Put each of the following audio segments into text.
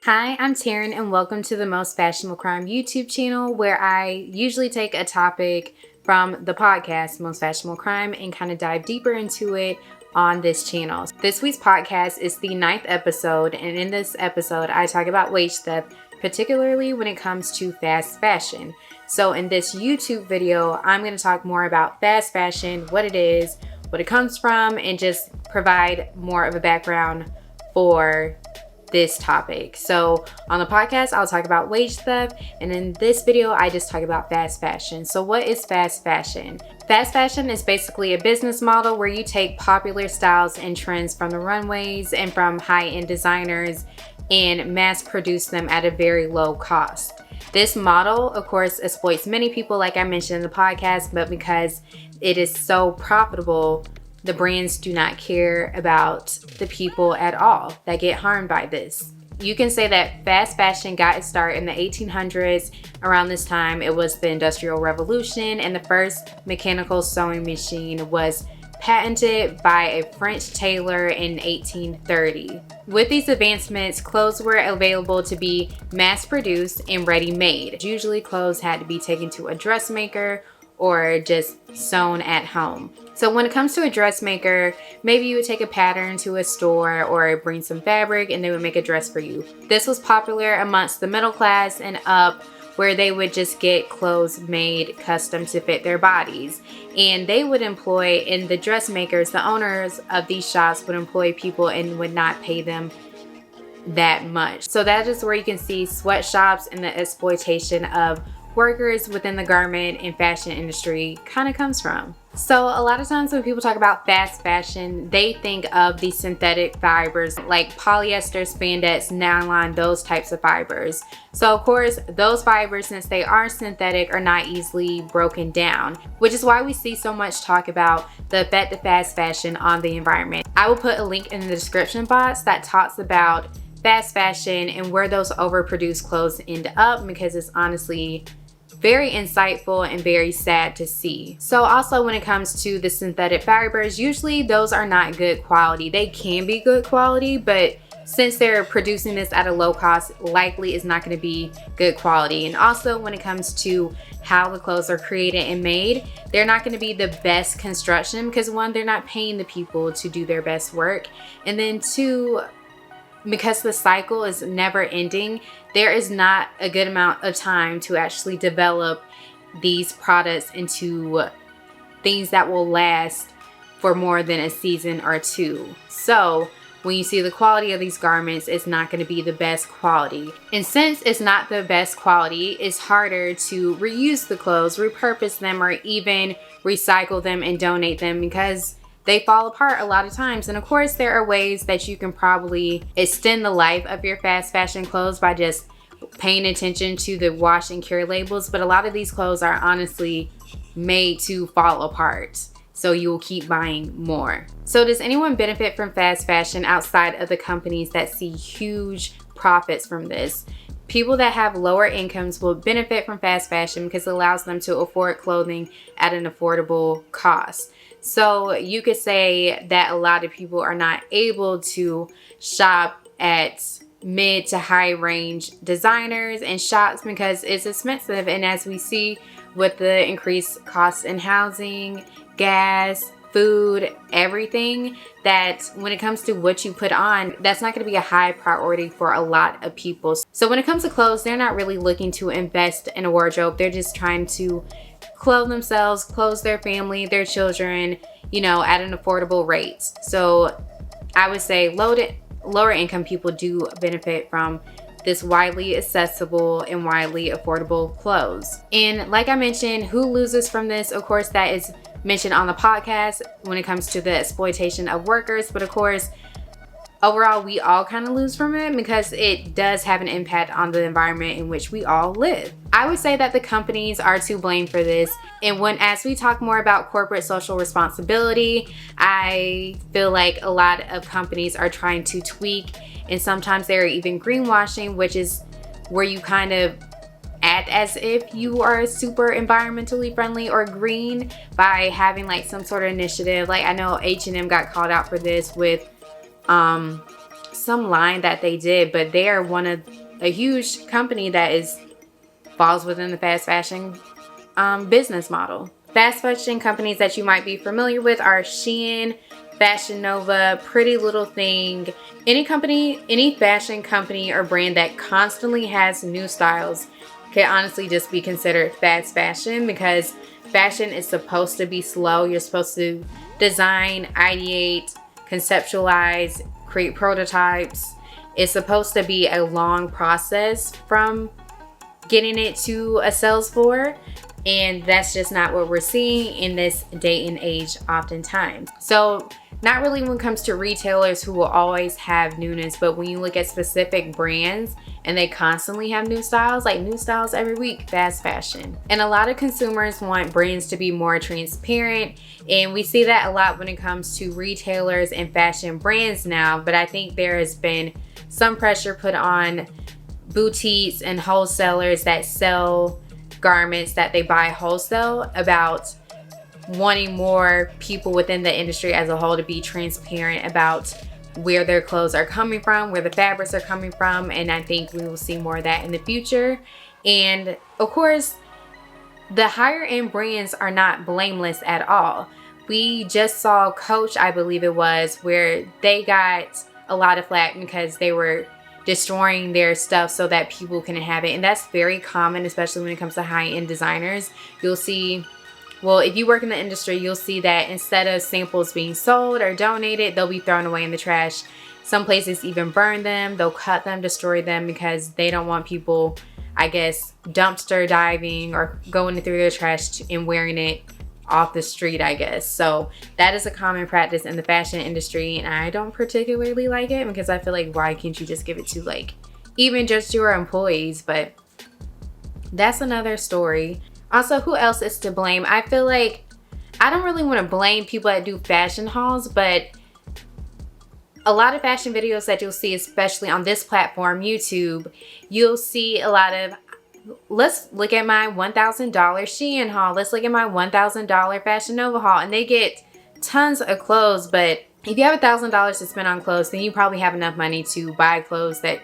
Hi, I'm Taryn and welcome to the Most Fashionable Crime YouTube channel, where I usually take a topic from the podcast Most Fashionable Crime and kind of dive deeper into it on this channel. This week's podcast is the 9th episode, and in this episode I talk about wage theft, particularly when it comes to fast fashion. So in this YouTube video, I'm going to talk more about fast fashion, what it is, what it comes from, and just provide more of a background for this topic. So on the podcast, I'll talk about wage theft, and in this video, I just talk about fast fashion. So what is fast fashion? Fast fashion is basically a business model where you take popular styles and trends from the runways and from high-end designers and mass produce them at a very low cost. This model, of course, exploits many people, like I mentioned in the podcast, but because it is so profitable, the brands do not care about the people at all that get harmed by this. You can say that fast fashion got its start in the 1800s. Around this time, it was the Industrial Revolution, and the first mechanical sewing machine was patented by a French tailor in 1830. With these advancements, clothes were available to be mass-produced and ready-made. Usually, clothes had to be taken to a dressmaker or just sewn at home. So when it comes to a dressmaker, maybe you would take a pattern to a store or bring some fabric and they would make a dress for you. This was popular amongst the middle class and up, where they would just get clothes made custom to fit their bodies. And they would employ, in the dressmakers, the owners of these shops would employ people and would not pay them that much. So that is where you can see sweatshops and the exploitation of workers within the garment and fashion industry kind of comes from. So a lot of times when people talk about fast fashion, they think of the synthetic fibers like polyester, spandex, nylon, those types of fibers. So of course, those fibers, since they are synthetic, are not easily broken down, which is why we see so much talk about the effect of fast fashion on the environment. I will put a link in the description box that talks about fast fashion and where those overproduced clothes end up, because it's honestly very insightful and very sad to see. So also when it comes to the synthetic fibers, usually those are not good quality. They can be good quality, but since they're producing this at a low cost, likely is not going to be good quality. And also when it comes to how the clothes are created and made, they're not going to be the best construction, because one, they're not paying the people to do their best work, and then two, because the cycle is never ending, there is not a good amount of time to actually develop these products into things that will last for more than a season or two. So when you see the quality of these garments, it's not going to be the best quality. And since it's not the best quality, it's harder to reuse the clothes, repurpose them, or even recycle them and donate them, because they fall apart a lot of times. And of course, there are ways that you can probably extend the life of your fast fashion clothes by just paying attention to the wash and cure labels. But a lot of these clothes are honestly made to fall apart, so you will keep buying more. So does anyone benefit from fast fashion outside of the companies that see huge profits from this? People that have lower incomes will benefit from fast fashion because it allows them to afford clothing at an affordable cost. So you could say that a lot of people are not able to shop at mid to high range designers and shops because it's expensive. And as we see with the increased costs in housing, gas, food, everything, that when it comes to what you put on, that's not going to be a high priority for a lot of people. So when it comes to clothes, they're not really looking to invest in a wardrobe. They're just trying to clothe themselves, clothe their family, their children, at an affordable rate. So I would say lower income people do benefit from this widely accessible and widely affordable clothes. And like I mentioned, who loses from this? Of course, that is mentioned on the podcast when it comes to the exploitation of workers. But of course, overall, we all kind of lose from it because it does have an impact on the environment in which we all live. I would say that the companies are to blame for this. And as we talk more about corporate social responsibility, I feel like a lot of companies are trying to tweak, and sometimes they're even greenwashing, which is where you kind of act as if you are super environmentally friendly or green by having like some sort of initiative. Like I know H&M got called out for this with some line that they did, but they are one of a huge company that falls within the fast fashion business model. Fast fashion companies that you might be familiar with are Shein, Fashion Nova, Pretty Little Thing. Any fashion company or brand that constantly has new styles could honestly just be considered fast fashion, because fashion is supposed to be slow. You're supposed to design, ideate, conceptualize, create prototypes. It's supposed to be a long process from getting it to a sales floor. And that's just not what we're seeing in this day and age oftentimes. So not really when it comes to retailers who will always have newness, but when you look at specific brands and they constantly have new styles, like new styles every week, fast fashion. And a lot of consumers want brands to be more transparent. And we see that a lot when it comes to retailers and fashion brands now. But I think there has been some pressure put on boutiques and wholesalers that sell garments that they buy wholesale about wanting more people within the industry as a whole to be transparent about where their clothes are coming from, where the fabrics are coming from. And I think we will see more of that in the future. And of course, the higher end brands are not blameless at all. We just saw Coach, I believe it was, where they got a lot of flack because they were destroying their stuff so that people can have it. And that's very common, especially when it comes to high-end designers. You'll see, well, if you work in the industry, you'll see that instead of samples being sold or donated, they'll be thrown away in the trash. Some places even burn them. They'll cut them, destroy them, because they don't want people, I guess, dumpster diving or going through their trash and wearing it off the street, I guess. So that is a common practice in the fashion industry, and I don't particularly like it, because I feel like, why can't you just give it to like even just your employees? But that's another story. Also, who else is to blame? I feel like I don't really want to blame people that do fashion hauls, but a lot of fashion videos that you'll see, especially on this platform, YouTube, you'll see a lot of, let's look at my $1,000 Shein haul. Let's look at my $1,000 Fashion Nova haul. And they get tons of clothes. But if you have $1,000 to spend on clothes, then you probably have enough money to buy clothes that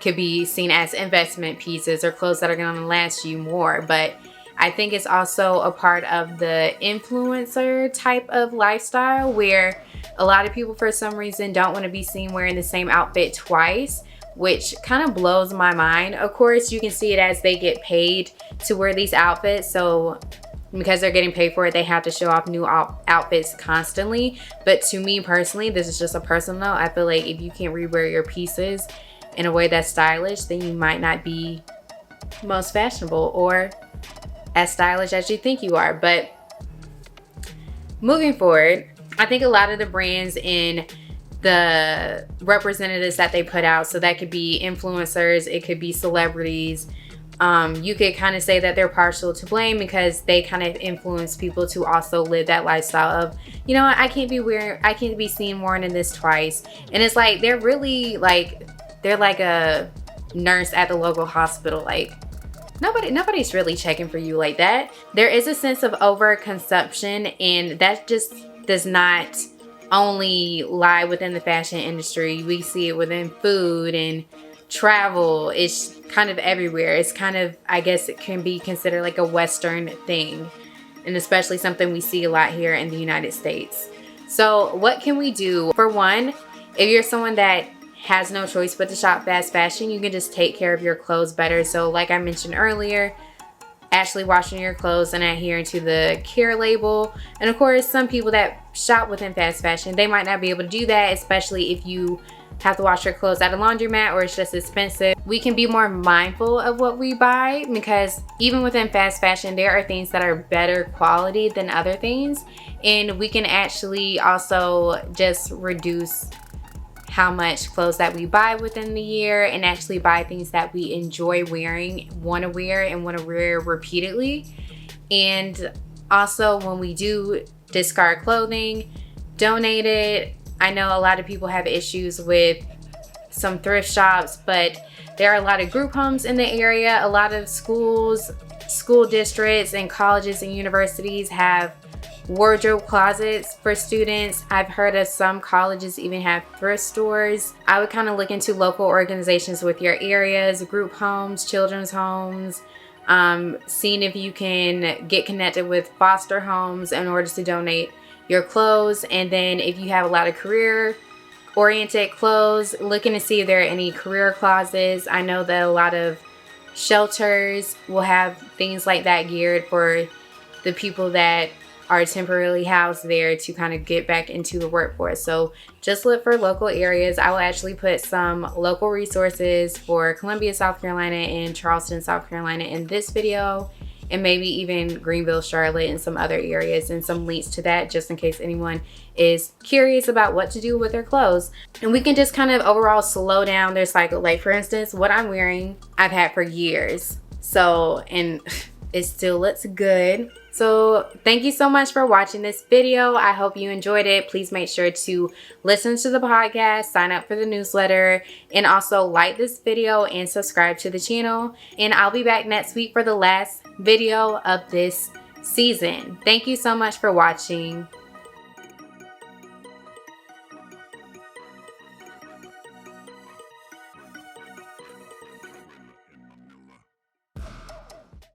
could be seen as investment pieces or clothes that are going to last you more. But I think it's also a part of the influencer type of lifestyle, where a lot of people, for some reason, don't want to be seen wearing the same outfit twice, which kind of blows my mind. Of course, you can see it as they get paid to wear these outfits. So because they're getting paid for it, they have to show off new outfits constantly. But to me personally, this is just a personal note. I feel like if you can't rewear your pieces in a way that's stylish, then you might not be most fashionable or as stylish as you think you are. But moving forward, I think a lot of the brands in the representatives that they put out, so that could be influencers, it could be celebrities, you could kind of say that they're partial to blame, because they kind of influence people to also live that lifestyle of, you know what, I can't be seen wearing this twice. And it's like they're really like, they're like a nurse at the local hospital. Like nobody's really checking for you like that. There is a sense of overconsumption, and that just does not only lie within the fashion industry. We see it within food and travel. It's kind of everywhere. It's kind of, I guess it can be considered like a Western thing, and especially something we see a lot here in the United States. So what can we do? For one, if you're someone that has no choice but to shop fast fashion, you can just take care of your clothes better. So like I mentioned earlier, actually washing your clothes and adhering to the care label. And of course, some people that shop within fast fashion, they might not be able to do that, especially if you have to wash your clothes at a laundromat or it's just expensive. We can be more mindful of what we buy, because even within fast fashion, there are things that are better quality than other things. And we can actually also just reduce how much clothes that we buy within the year, and actually buy things that we enjoy wearing, want to wear repeatedly. And also, when we do discard clothing, donate it. I know a lot of people have issues with some thrift shops, but there are a lot of group homes in the area. A lot of schools, school districts, and colleges and universities have wardrobe closets for students. I've heard of some colleges even have thrift stores. I would kind of look into local organizations with your areas, group homes, children's homes, seeing if you can get connected with foster homes in order to donate your clothes. And then if you have a lot of career oriented clothes, looking to see if there are any career closets. I know that a lot of shelters will have things like that geared for the people that are temporarily housed there to kind of get back into the workforce. So just look for local areas. I will actually put some local resources for Columbia, South Carolina and Charleston, South Carolina in this video, and maybe even Greenville, Charlotte, and some other areas, and some links to that just in case anyone is curious about what to do with their clothes. And we can just kind of overall slow down their cycle. Like for instance, what I'm wearing, I've had for years. So, and it still looks good. So thank you so much for watching this video. I hope you enjoyed it. Please make sure to listen to the podcast, sign up for the newsletter, and also like this video and subscribe to the channel. And I'll be back next week for the last video of this season. Thank you so much for watching.